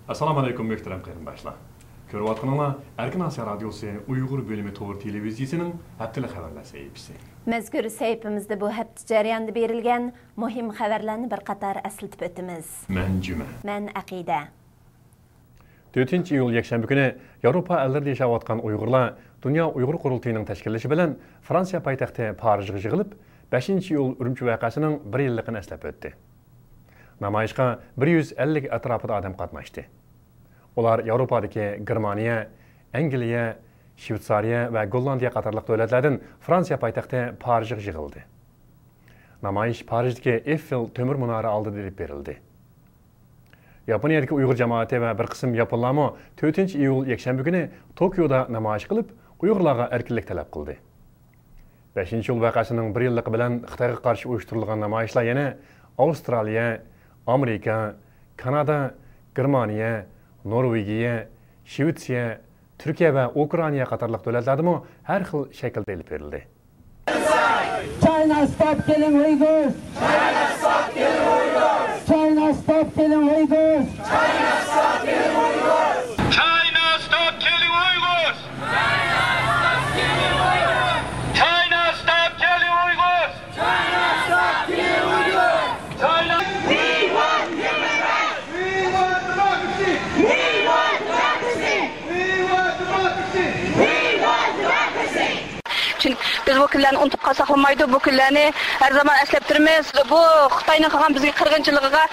Assalamu alaikum muhtaram qarindoshlar. Ko'rayotganinglar Erkin Asiya radiosi Uyg'ur bo'limi to'g'ri televiziyasining haftalik xabarlar sahifasi. Mazkur sahifamizda bu hafta jarayonida berilgan muhim xabarlarni bir qator eslatib o'tamiz. Men Juma. Men Aqida. 4-iyul yakshanba kuni Yevropa ellarida yashayotgan Uyg'urlar Dunyo Uyg'ur qurultayining tashkillashi bilan Fransiya poytaxti Parijga yig'ilib, 5-iyul Urumchi voqeasining 1 yilligini eslab o'tdi. Namoyishga 150 atrofida odam qatnashdi. Ular Yevropadagi Germaniya, Angliya, Shvetsariya va Gollandiya qatorliq davlatlardan Fransiya poytaxti Parijga yig'ildi. Namoyish Parijdagi Eiffel temir munori oldida olib berildi. Yaponiyadagi Uyg'ur jamoati va bir qism yaponlarmi 4-iyul yakshanba kuni Tokioda namoyish qilib, Uyg'urlarga erkinlik talab qildi. 5-iyul voqeasining 1 yilligi bilan Xitoyga qarshi uyushtirilgan namoyishlar yana Avstraliya, Amerika, Kanada, Germaniya, Norvegiya, Shvetsiya, Turkiya va Ukraina qatorliq davlatlarda har xil shaklda olib berildi. China stop killing Uyghurs! China stop killing Uyghurs! China stop killing Uyghurs! China stop killing Uyghurs! China stop killing Uyghurs! China stop killing Uyghurs! China stop killing Uyghurs! China. We want human rights! We want democracy! We want democracy! We want democracy! We want democracy! Çünkü biz bu küllerini unutup kalsak olmaydı, bu küllerini her zaman eslep durmayız. Bu Xitayning qilgan bizga qirg'inchiligiga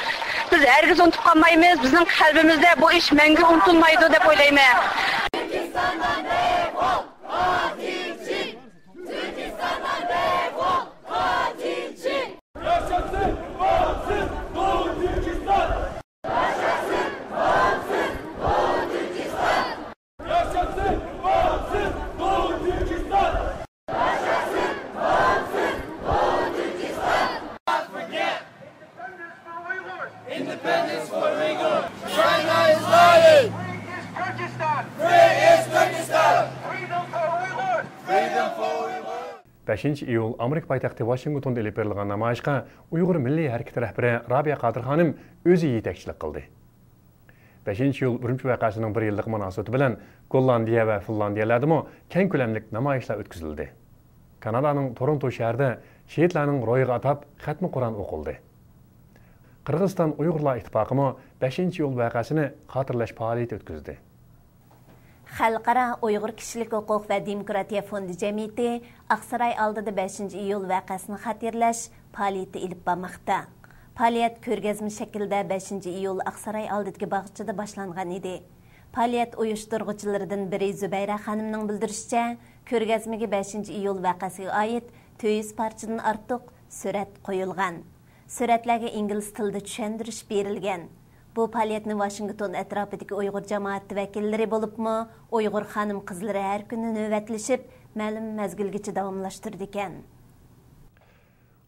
biz herkes unutup kalmaymiz. Bizning qalbimizda bu ish mengi unutilmaydi deb o'ylayman. Türkistan'dan defol, katilçi! Türkistan'dan defol, katilçi! Yaşasın, bağımsız, Doğu Türkistan! Yaşasın, bağımsız, Doğu Türkistan! Yaşasın, bağımsız, Doğu Türkistan! Yaşasın, bağımsız, Doğu Türkistan! Independence for Uyghurs! China is lying! Free is Turkestan! Freedom for Uyghurs! Freedom for Uyghurs! 5-iyul Amerika poytaxti Washingtonda olib berilgan namoyishga Uyg'ur milliy harakati rahbari Rabiya Qodir xonim o'zi yetakchilik qildi. 5-iyul Urumchi voqeasining 1 yillik munosabati bilan Gollandiya va Finlandiyalarda keng ko'lamli namoyishlar o'tkazildi. Kanadaning Toronto shahrida shehidlarning ro'yiga atab xatmi Qur'on o'qildi. Qirg'iziston Uyg'urlar ittifoqi 5-iyul voqeasini xotirlash faoliyati o'tkazdi. Xalqaro Uyg'ur kishilik huquq va demokratiya fondi jamiyati Aqsaray oldida 5-iyul voqeasini xotirlash faoliyati olib bormoqda. Faoliyat ko'rgazma shaklida 5-iyul Aqsaray oldidagi bog'chada boshlangan edi. Faoliyat uyushtiruvchilaridan biri Zubayra xonimning bildirishicha, ko'rgazmaga 5-iyul voqeasiga oid 200 parchadan ortiq surat qo'yilgan. Suratlarga ingliz tilida tushuntirish berilgan. Bu faoliyatni Washington atrofidagi Uyg'ur jamoati vakillari bo'libmi, Uyg'ur xonim qizlari har kuni navbatlashib, ma'lum mazgilgacha davomlashtirdi ekan.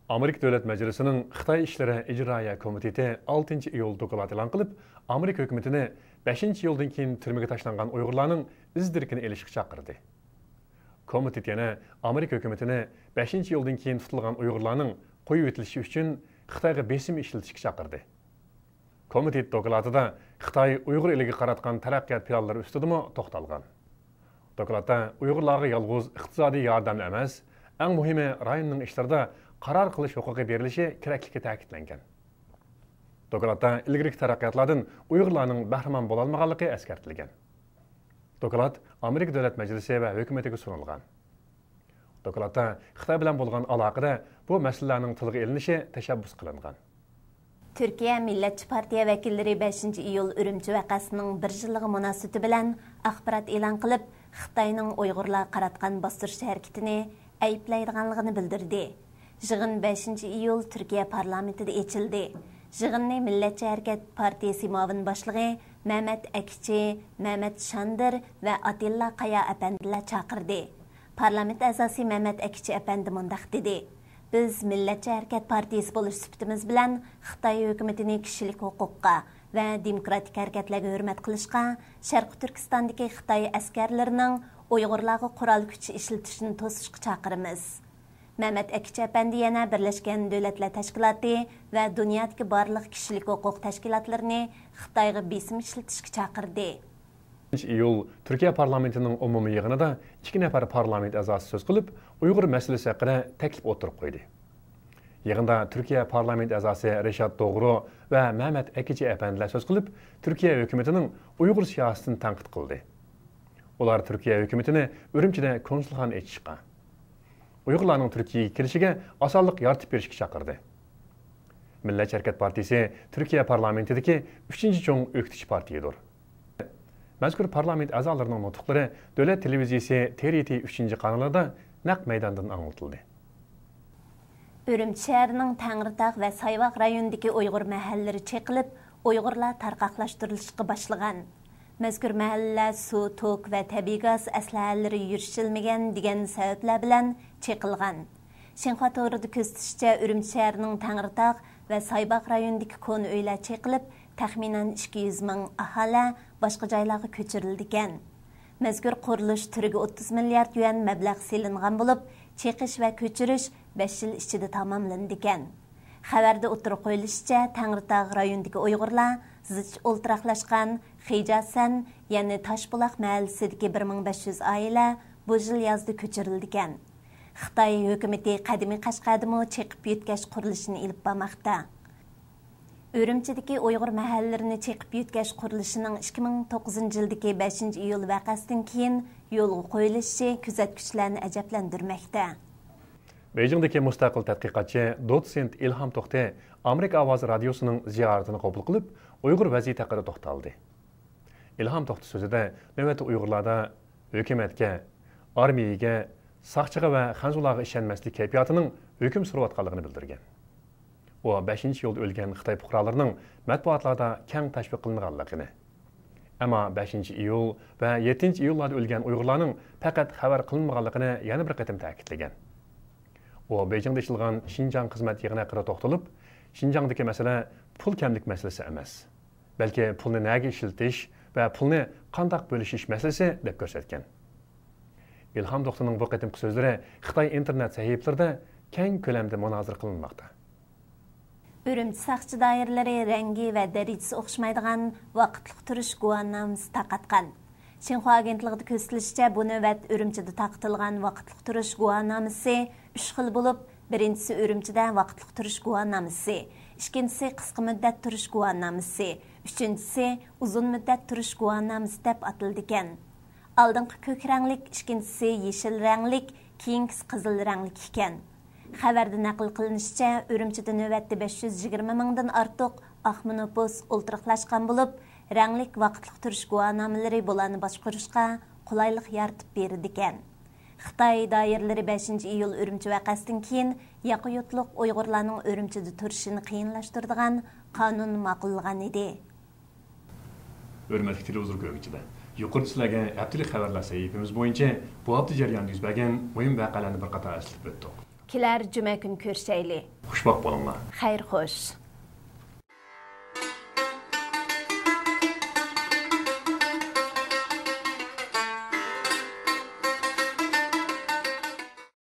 Amerika Davlat Majlisining Xitoy ishlari ijroiya komiteti 6-iyul doklad e'lon qilib, Amerika hukumatini 5-iyuldan keyin turmaga tashlangan Uyg'urlarning izdirkini elishga chaqirdi. Komitet yana Amerika hukumatini 5-iyuldan keyin tutilgan Uyg'urlarning qo'yib etilishi uchun Xitoyga besim ishlatishga chaqirdi. Komitet dokladida Xitoy Uyg'ur eliga qaratgan taraqqiyot planlari ustida to'xtalgan. Dokladda Uyg'urlarga yolg'iz iqtisodiy yordam emas, eng muhimi rayonning ishlarida qaror qilish huquqi berilishi kerakligi ta'kidlangan. Dokladda ilgirki taraqqiyotlardan Uyg'urlarning bahramon bo'la olmaganligi eskartilgan. Doklad Amerika Davlat Majlisi va hukumatiga sunilgan. Dokladda Xitoy bilan bo'lgan aloqada bu masalalarning tilga ilinishi tashabbus qilingan. Türkiye Milletçi Partiya vakillari 5-iyul Urumchi voqeasining 1 yilligi munosabati bilan axborot e'lon qilib, Xitoyning Uyg'urlar qaratgan bostirish harakatini ayblaydiganligini bildirdi. Yig'in 5-iyul Turkiya parlamentida ochildi. Yig'inni Milletçi Harakat Partiyasi muavin boshlig'i Mehmet Akchi, Mehmet Shandir va Atilla Qaya apandilar chaqirdi. Parlament a'zosi Mehmet Akchi apandi mundaq dedi: Biz Milletçi Harakat Partiyasi bo'lish sifatimiz bilan Xitoy hukumatini kishilik huquqqa va demokratik harakatlarga hurmat qilishga, Sharq Turkistondagi Xitoy askarlarining Uyg'urlarga qurol kuchi ishlatishini to'sishga chaqiramiz. Mehmet Akiç Efendi yana Birleşken Devletler Teşkilatı ve dünyadaki barlıq kişilik hukuk teşkilatlarını Xitayga besim işletishga chaqirdi. 3 iyul Türkiye parlamentinin umumiy yig'inida 2 nafar parlament a'zosi so'z qilib, Uyg'ur masalasi haqida taklif o'tirib qo'ydi. Yig'inda Türkiye parlament a'zosi Reshad To'g'ri va Mehmet Akiç Efendilar so'z qilib, Türkiye hukumatining Uyg'ur siyosatini tanqid qildi. Ular Türkiye hukumatini Urumchida konsulxona ochishga, Uyg'urlarning Turkiyaga kirishiga osonlik yaratib berishga chaqirdi. Millat Hareket Partisi Türkiye parlamentidagi 3-cho'ng o'qitish partiyadir. Mazkur parlament a'zolarining nutqlari Davlat televiziyasi TRT 3-kanalida naq maydondan anlatildi. Urumchi shahrining Tangritog' va Sayvoq rayonidagi Uyg'ur mahallari cheqilib, Uyg'urlar tarqoqlashtirilishga boshlagan. Mazkur mahallalar suv, tok va tabiiy gaz aslahalari yurishilmagan degan sabablar bilan cheqilgan. Xinhua to'g'rida ko'rsatishicha, Urumchi shahrining Tangritog' va Sayvoq rayonidagi ko'n uylar cheqilib, taxminan 200 ming aholi boshqa joylarga ko'chirildi ekan. Mazkur qurilish turiga 30 milliard yuan mablag' selingan bo'lib, cheqish va ko'chirish 5 yil ichida tamomlandi ekan. Xabarda o'tirib qo'yilishicha, Tangritog' rayonidagi Uyg'urlar zich o'ltiraqlashgan Xijasan, ya'ni Toshbuloq mahallasidagi 1500 oila bu yil yozda ko'chirildi ekan. Xitoy hukumati qadimiy Qashqardimi cheqib yutkash qurilishini ilib bormoqda. Urumchidagi Uyg'ur mahallalarini cheqib yutkash qurilishining 2009-yildagi 5-iyul vaqasidan keyin yo'lga qo'yilishi kuzatuvchilarni ajablantirmoqda. Beijingdagi mustaqil tadqiqotchi dotsent Ilham To'xta Amerika Ovozi radiosining ziyoratini qabul qilib, Uyg'ur vaziyati haqida to'xtaldi. Ilham To'xta so'zida navbatda Uyg'urlarda hukumatga, armiyaga, saqchiga va xanzularga ishonmaslik kayfiyatining hukm surayotganligini bildirgan. O 5-iyul o'lgan Xitoy fuqarolarining matbuotlarda keng tashviq qilinganligini, ammo 5-iyul va 7-iyullarda o'lgan Uyg'urlarning faqat xabar qilinmaganligini yana bir qatim ta'kidlagan. O Beijingda ishilgan Xinjiang xizmat yig'ini haqida to'xtalib, Xinjiangdagi masala pul kamlik masalasi emas, balki pulni nega ishiltish va pulni qanday bo'lishish masalasi deb ko'rsatgan. Ilham To'xtaning bu qatimki so'zlari Xitoy internet sahifalarida keng ko'lamda munozara qilinmoqda. Urumchi saqchi doiralari rangi va darajasi o'xshamaydigan vaqtliq turish guvohnomasi tarqatgan. Xinhua agentligida ko'rsatilishicha, bu navbat Urumchida tarqatilgan vaqtliq turish guvohnomasi 3 xil bo'lib, birinchisi Urumchida vaqtliq turish guvohnomasi, ikkinchisi qisqa muddat turish guvohnomasi, uchinchisi uzun muddat turish guvohnomasi deb ataldi ekan. Oldingi ko'k ranglik, ikkinchisi yeshil ranglik, keyingisi qizil ranglik ekan. Xabarda naql qilinishicha, Urumchida navbatda 520 mingdan ortiq ahminopus o'ltiraqlashgan bo'lib, ranglik vaqtliq turish guvohnomalari bularni boshqarishga qulaylik yaratib berdi ekan. Xitoy doiralari 5-iyul Urumchi vaqasidan keyin yaquyutliq Uyg'urlarning Urumchida turishini qiyinlashtiradigan qonun ma'qullagan edi. Hurmatli televizor ko'ruvchilar, yuqorida sizlarga haftalik xabarlar sahifamiz bo'yicha bu hafta jarayonida yuz bergan muhim voqealarni bir qator eslab o'tdik. Kelar juma kun ko'rishayli. Xushvaqt bo'linglar. Xayr xo'sh.